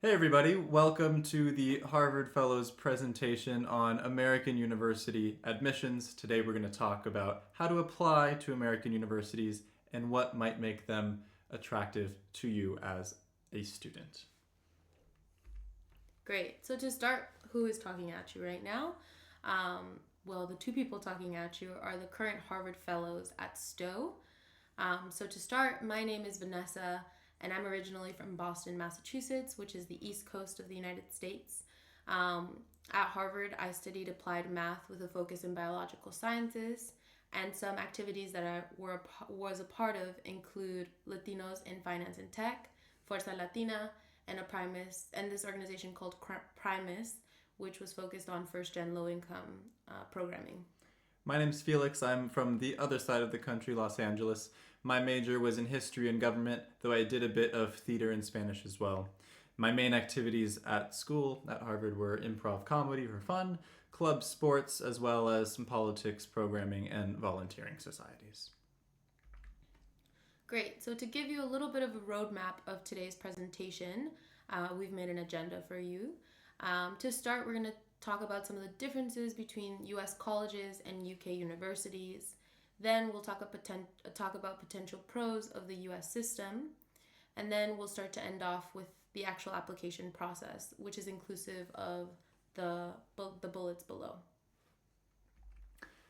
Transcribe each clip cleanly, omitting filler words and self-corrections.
Hey everybody, welcome to the Harvard Fellows presentation on American University admissions. Today we're going to talk about how to apply to American universities and what might make them attractive to you as a student. Great. So to start, who is talking at you right now? Well, the two people talking at you are the current Harvard Fellows at Stowe. So to start, my name is Vanessa, and I'm originally from Boston, Massachusetts, which is the east coast of the United States. At Harvard, I studied applied math with a focus in biological sciences, and some activities that was a part of include Latinos in Finance and Tech, Fuerza Latina, and this organization called Primus, which was focused on first-gen low-income programming. My name's Felix. I'm from the other side of the country, Los Angeles. My major was in history and government, though I did a bit of theater and Spanish as well. My main activities at school at Harvard were improv comedy for fun, club sports, as well as some politics, programming, and volunteering societies. Great. So to give you a little bit of a roadmap of today's presentation, we've made an agenda for you. To start, we're going to talk about some of the differences between U.S. colleges and U.K. universities. Then we'll talk about potential pros of the U.S. system. And then we'll start to end off with the actual application process, which is inclusive of the bullets below.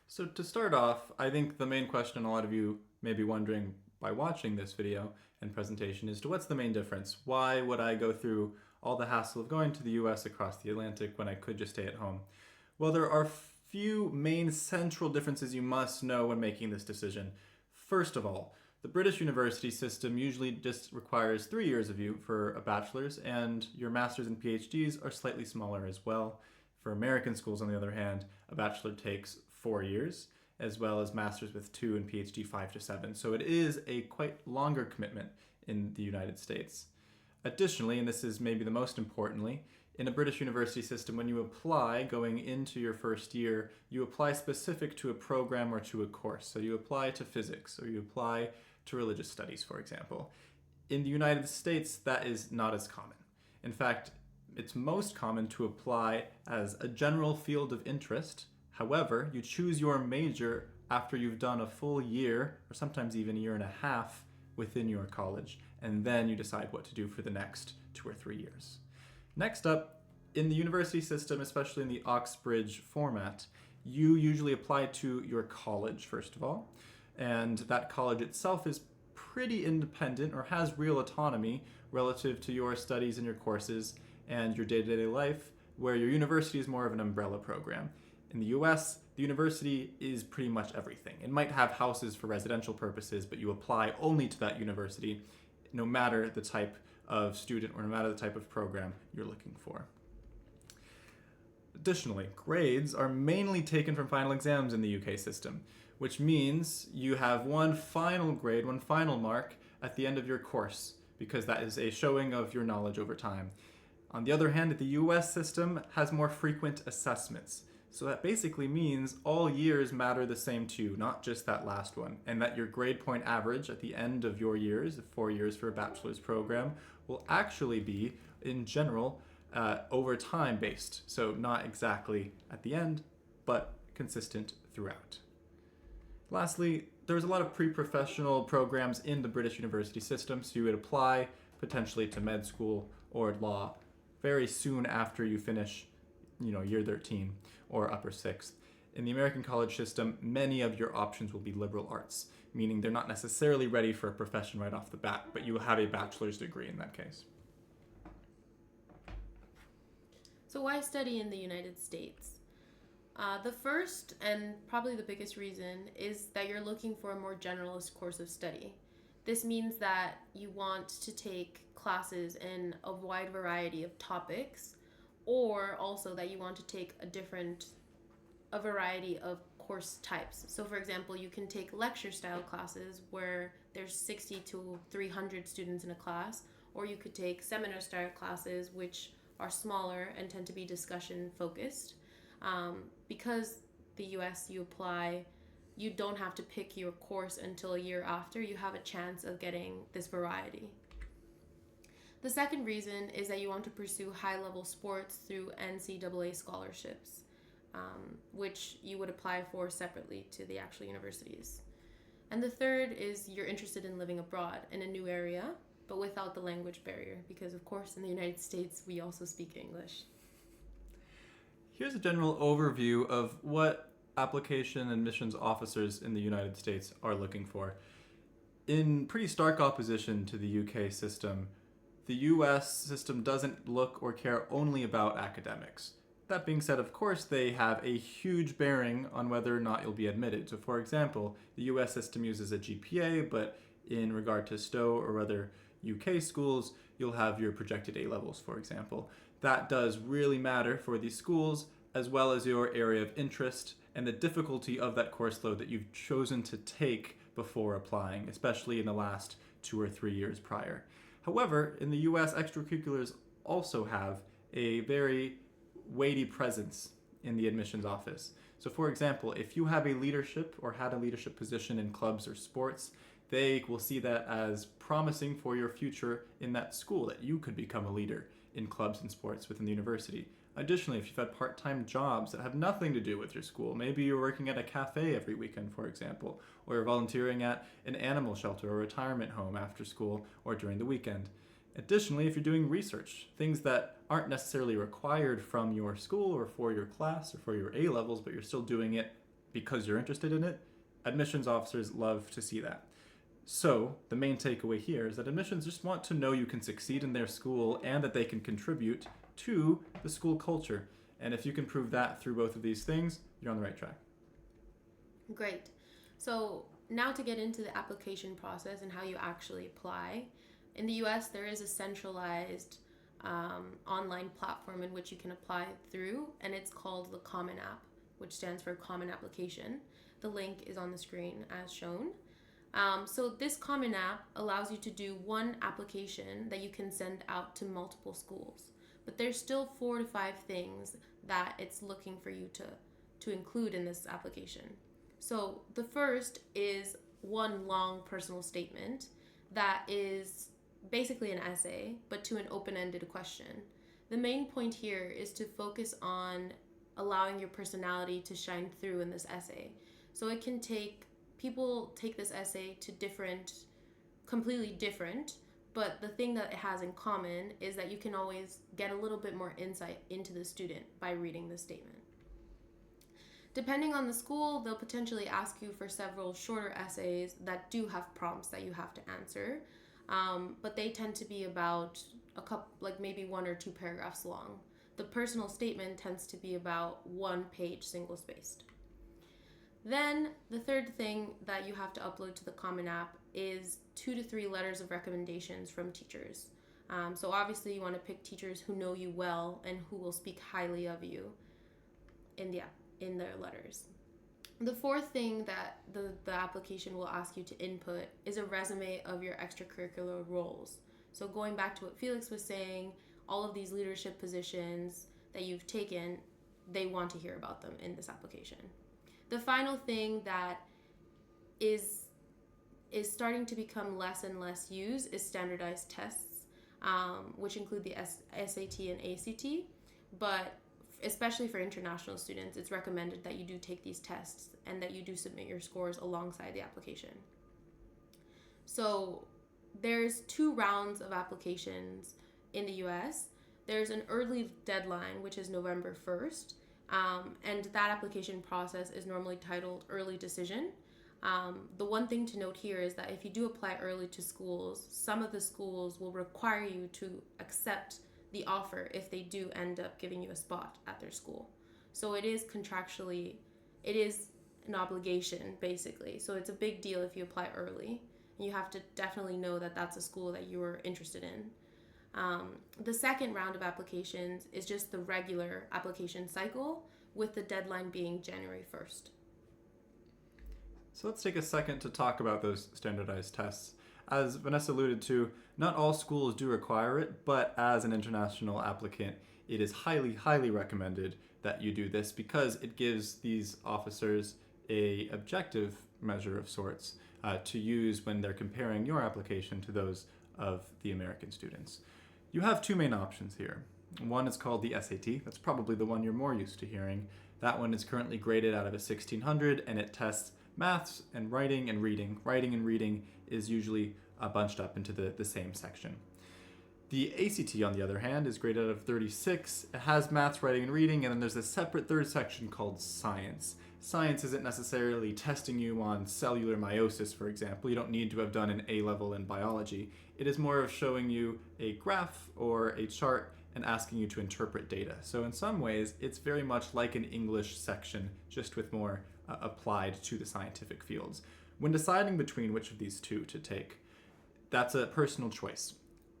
So to start off, I think the main question a lot of you may be wondering by watching this video and presentation is to what's the main difference? Why would I go through all the hassle of going to the US across the Atlantic when I could just stay at home? Well, there are few main central differences you must know when making this decision. First of all, the British university system usually just requires 3 years of you for a bachelor's, and your master's and PhDs are slightly smaller as well. For American schools, on the other hand, a bachelor takes 4 years, as well as masters with 2 and PhD 5 to 7. So it is a quite longer commitment in the United States. Additionally, and this is maybe the most importantly, in a British university system, when you apply going into your first year, you apply specific to a program or to a course. So you apply to physics or you apply to religious studies, for example. In the United States, that is not as common. In fact, it's most common to apply as a general field of interest. However, you choose your major after you've done a full year, or sometimes even a year and a half, within your college, and then you decide what to do for the next 2 or 3 years. Next up, in the university system, especially in the Oxbridge format, you usually apply to your college, first of all, and that college itself is pretty independent or has real autonomy relative to your studies and your courses and your day-to-day life, where your university is more of an umbrella program. In the US, the university is pretty much everything. It might have houses for residential purposes, but you apply only to that university, no matter the type of student or no matter the type of program you're looking for. Additionally, grades are mainly taken from final exams in the UK system, which means you have one final grade, one final mark at the end of your course, because that is a showing of your knowledge over time. On the other hand, the US system has more frequent assessments. So that basically means all years matter the same to you, not just that last one, and that your grade point average at the end of your years, 4 years for a bachelor's program, will actually be, in general, over time based. So not exactly at the end, but consistent throughout. Lastly, there's a lot of pre-professional programs in the British university system, so you would apply potentially to med school or law very soon after you finish year 13 or upper 6th. In the American college system, many of your options will be liberal arts, meaning they're not necessarily ready for a profession right off the bat, but you will have a bachelor's degree in that case. So why study in the United States? The first and probably the biggest reason is that you're looking for a more generalist course of study. This means that you want to take classes in a wide variety of topics, or also that you want to take a variety of course types. So for example, you can take lecture style classes where there's 60 to 300 students in a class, or you could take seminar style classes which are smaller and tend to be discussion focused. Because the US you don't have to pick your course until a year after. You have a chance of getting this variety. The second reason is that you want to pursue high-level sports through NCAA scholarships, which you would apply for separately to the actual universities. And the third is you're interested in living abroad in a new area, but without the language barrier, because of course in the United States we also speak English. Here's a general overview of what application admissions officers in the United States are looking for. In pretty stark opposition to the UK system, the US system doesn't look or care only about academics. That being said, of course, they have a huge bearing on whether or not you'll be admitted. So, for example, the US system uses a GPA, but in regard to Stowe or other UK schools, you'll have your projected A levels, for example. That does really matter for these schools, as well as your area of interest and the difficulty of that course load that you've chosen to take before applying, especially in the last 2 or 3 years prior. However, in the US, extracurriculars also have a very weighty presence in the admissions office. So for example, if you have a leadership or had a leadership position in clubs or sports, they will see that as promising for your future in that school, that you could become a leader in clubs and sports within the university. Additionally, if you've had part-time jobs that have nothing to do with your school, maybe you're working at a cafe every weekend, for example, or you're volunteering at an animal shelter or retirement home after school or during the weekend. Additionally, if you're doing research, things that aren't necessarily required from your school or for your class or for your A levels, but you're still doing it because you're interested in it, admissions officers love to see that. So, the main takeaway here is that admissions just want to know you can succeed in their school and that they can contribute to the school culture. And if you can prove that through both of these things, you're on the right track. Great. So now to get into the application process and how you actually apply. In the US, there is a centralized online platform in which you can apply through, and it's called the Common App, which stands for Common Application. The link is on the screen as shown. So this Common App allows you to do one application that you can send out to multiple schools. But there's still 4 to 5 things that it's looking for you to include in this application. So the first is one long personal statement that is basically an essay, but to an open-ended question. The main point here is to focus on allowing your personality to shine through in this essay. So it can people take this essay to completely different, but the thing that it has in common is that you can always get a little bit more insight into the student by reading the statement. Depending on the school, they'll potentially ask you for several shorter essays that do have prompts that you have to answer, but they tend to be about maybe 1 or 2 paragraphs long. The personal statement tends to be about 1 page single-spaced. Then the third thing that you have to upload to the Common App is 2 to 3 letters of recommendations from teachers. So obviously you want to pick teachers who know you well and who will speak highly of you in their letters. The fourth thing that the application will ask you to input is a resume of your extracurricular roles. So going back to what Felix was saying, all of these leadership positions that you've taken, they want to hear about them in this application. The final thing that is starting to become less and less used is standardized tests, which include the SAT and ACT, but especially for international students, it's recommended that you do take these tests and that you do submit your scores alongside the application. So there's 2 rounds of applications in the US. There's an early deadline, which is November 1st, and that application process is normally titled Early Decision. The one thing to note here is that if you do apply early to schools, some of the schools will require you to accept the offer if they do end up giving you a spot at their school. So it is contractually, it is an obligation basically. So it's a big deal if you apply early. You have to definitely know that that's a school that you are interested in. The second round of applications is just the regular application cycle, with the deadline being January 1st. So let's take a second to talk about those standardized tests. As Vanessa alluded to, not all schools do require it, but as an international applicant, it is highly, highly recommended that you do this because it gives these officers a objective measure of sorts to use when they're comparing your application to those of the American students. You have two main options here. One is called the SAT. That's probably the one you're more used to hearing. That one is currently graded out of a 1600, and it tests maths and writing and reading. Writing and reading is usually bunched up into the same section. The ACT, on the other hand, is graded out of 36. It has maths, writing, and reading, and then there's a separate third section called science. Science isn't necessarily testing you on cellular meiosis, for example. You don't need to have done an A level in biology. It is more of showing you a graph or a chart and asking you to interpret data. So in some ways, it's very much like an English section, just with more applied to the scientific fields. When deciding between which of these two to take, that's a personal choice.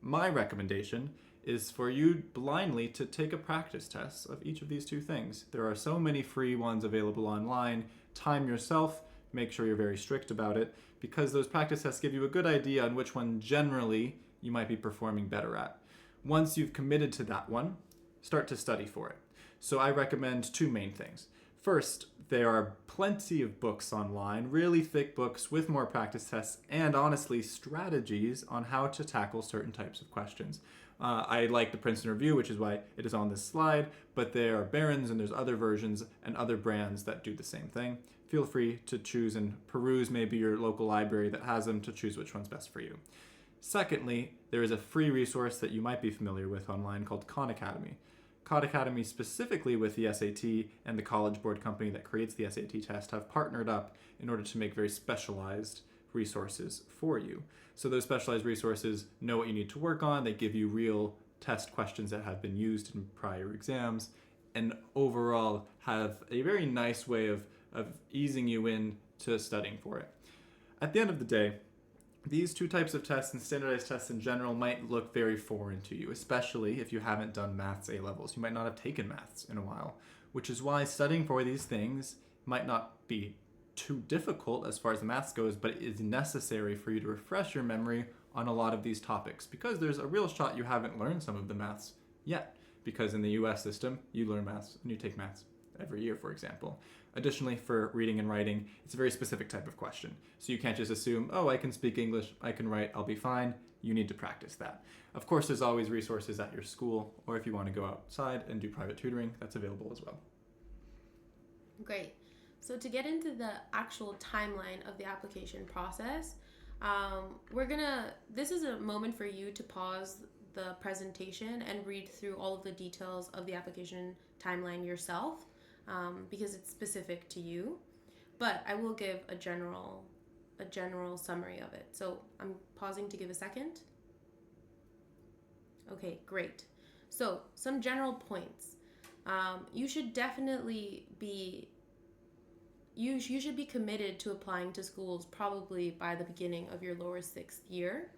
My recommendation is for you blindly to take a practice test of each of these two things. There are so many free ones available online. Time yourself, make sure you're very strict about it, because those practice tests give you a good idea on which one generally you might be performing better at. Once you've committed to that one, start to study for it. So I recommend two main things. First, there are plenty of books online, really thick books with more practice tests and honestly strategies on how to tackle certain types of questions. I like the Princeton Review, which is why it is on this slide, but there are Barron's and there's other versions and other brands that do the same thing. Feel free to choose and peruse maybe your local library that has them to choose which one's best for you. Secondly, there is a free resource that you might be familiar with online called Khan Academy. Khan Academy, specifically with the SAT and the College Board company that creates the SAT test, have partnered up in order to make very specialized resources for you. So those specialized resources know what you need to work on. They give you real test questions that have been used in prior exams, and overall have a very nice way of easing you into studying for it. At the end of the day, these two types of tests and standardized tests in general might look very foreign to you, especially if you haven't done maths A levels. You might not have taken maths in a while, which is why studying for these things might not be too difficult as far as the maths goes, but it is necessary for you to refresh your memory on a lot of these topics, because there's a real shot you haven't learned some of the maths yet, because in the US system, you learn maths and you take maths every year, for example. Additionally, for reading and writing, it's a very specific type of question. So you can't just assume, oh, I can speak English, I can write, I'll be fine. You need to practice that. Of course, there's always resources at your school, or if you want to go outside and do private tutoring, that's available as well. Great. So to get into the actual timeline of the application process, this is a moment for you to pause the presentation and read through all of the details of the application timeline yourself, because it's specific to you. But I will give a general summary of it. So I'm pausing to give a second. Okay, great. So some general points. You should definitely be you should be committed to applying to schools probably by the beginning of your lower sixth year,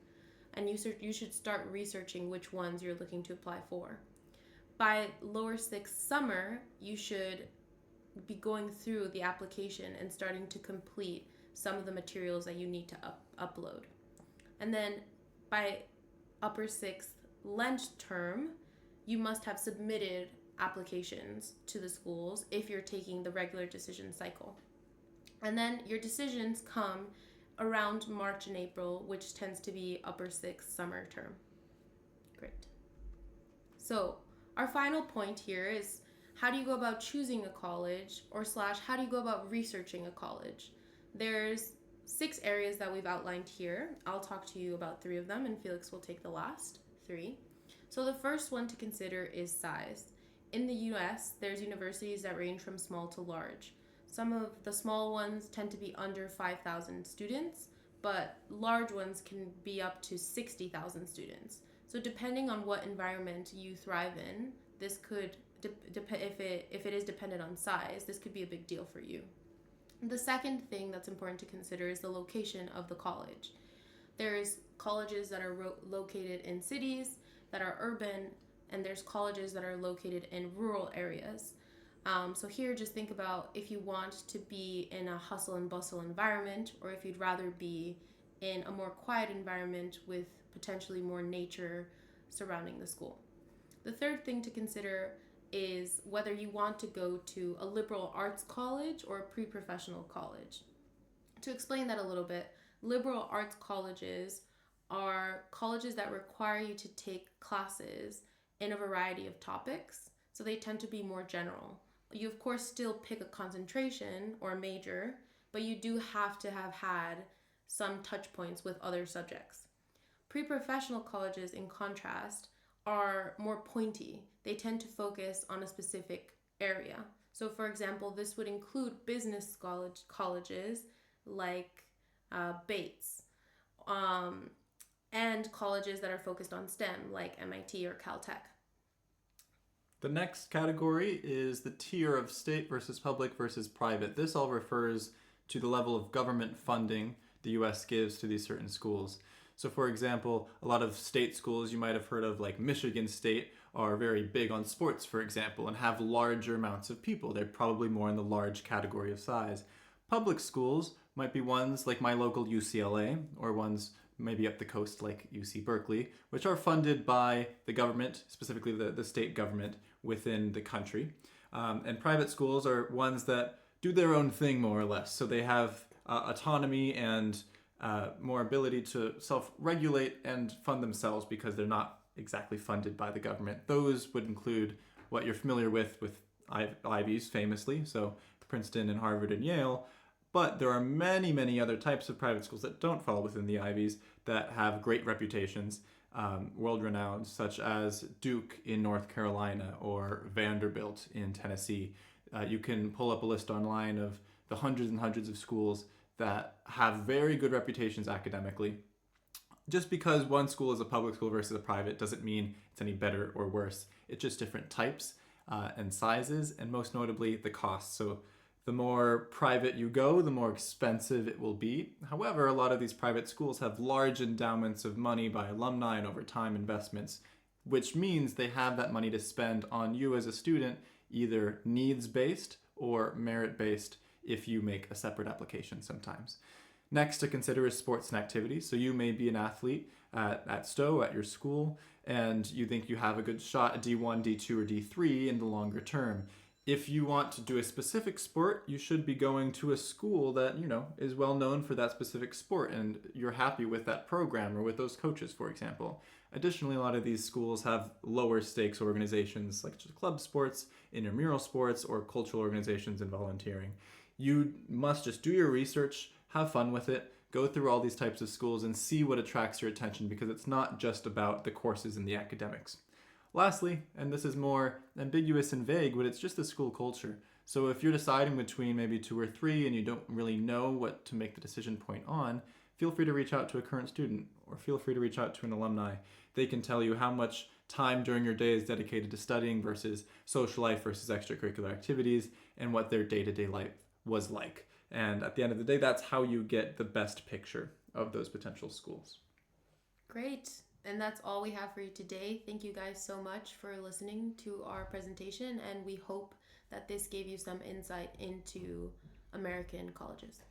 and you should start researching which ones you're looking to apply for. By lower sixth summer, you should be going through the application and starting to complete some of the materials that you need to upload. And then by upper sixth Lent term, you must have submitted applications to the schools if you're taking the regular decision cycle. And then your decisions come around March and April, which tends to be upper sixth summer term. Great. So our final point here is, how do you go about choosing a college, or / how do you go about researching a college? There's 6 areas that we've outlined here. I'll talk to you about 3 of them, and Felix will take the last 3. So the first one to consider is size. In the US, there's universities that range from small to large. Some of the small ones tend to be under 5,000 students, but large ones can be up to 60,000 students. So depending on what environment you thrive in, this could, if it is dependent on size, this could be a big deal for you. The second thing that's important to consider is the location of the college. There's colleges that are located in cities that are urban, and there's colleges that are located in rural areas. So here, just think about if you want to be in a hustle and bustle environment, or if you'd rather be in a more quiet environment with potentially more nature surrounding the school. The third thing to consider is whether you want to go to a liberal arts college or a pre-professional college. To explain that a little bit, liberal arts colleges are colleges that require you to take classes in a variety of topics. So they tend to be more general. You, of course, still pick a concentration or a major, but you do have to have had some touch points with other subjects. Pre-professional colleges, in contrast, are more pointy. They tend to focus on a specific area. So, for example, this would include business colleges like Bates, and colleges that are focused on STEM like MIT or Caltech. The next category is the tier of state versus public versus private. This all refers to the level of government funding the US gives to these certain schools. So, for example, a lot of state schools you might have heard of, like Michigan State, are very big on sports, for example, and have larger amounts of people. They're probably more in the large category of size. Public schools might be ones like my local UCLA, or ones maybe up the coast like UC Berkeley, which are funded by the government, specifically the state government within the country. And private schools are ones that do their own thing more or less. So they have autonomy and more ability to self-regulate and fund themselves because they're not exactly funded by the government. Those would include what you're familiar with Ivies famously, so Princeton and Harvard and Yale. But there are many, many other types of private schools that don't fall within the Ivies that have great reputations, world-renowned, such as Duke in North Carolina or Vanderbilt in Tennessee. You can pull up a list online of the hundreds and hundreds of schools that have very good reputations academically. Just because one school is a public school versus a private doesn't mean it's any better or worse. It's just different types and sizes, and most notably the cost. So the more private you go, the more expensive it will be. However, a lot of these private schools have large endowments of money by alumni and over time investments, which means they have that money to spend on you as a student, either needs-based or merit-based if you make a separate application sometimes. Next to consider is sports and activities. So you may be an athlete at Stowe, at your school, and you think you have a good shot at D1, D2, or D3 in the longer term. If you want to do a specific sport, you should be going to a school that, is well known for that specific sport and you're happy with that program or with those coaches, for example. Additionally, a lot of these schools have lower stakes organizations like club sports, intramural sports, or cultural organizations and volunteering. You must just do your research, have fun with it, go through all these types of schools and see what attracts your attention, because it's not just about the courses and the academics. Lastly, and this is more ambiguous and vague, but it's just the school culture. So if you're deciding between maybe 2 or 3 and you don't really know what to make the decision point on, feel free to reach out to a current student or feel free to reach out to an alumni. They can tell you how much time during your day is dedicated to studying versus social life versus extracurricular activities and what their day-to-day life was like. And at the end of the day, that's how you get the best picture of those potential schools. Great. And that's all we have for you today. Thank you guys so much for listening to our presentation, and we hope that this gave you some insight into American colleges.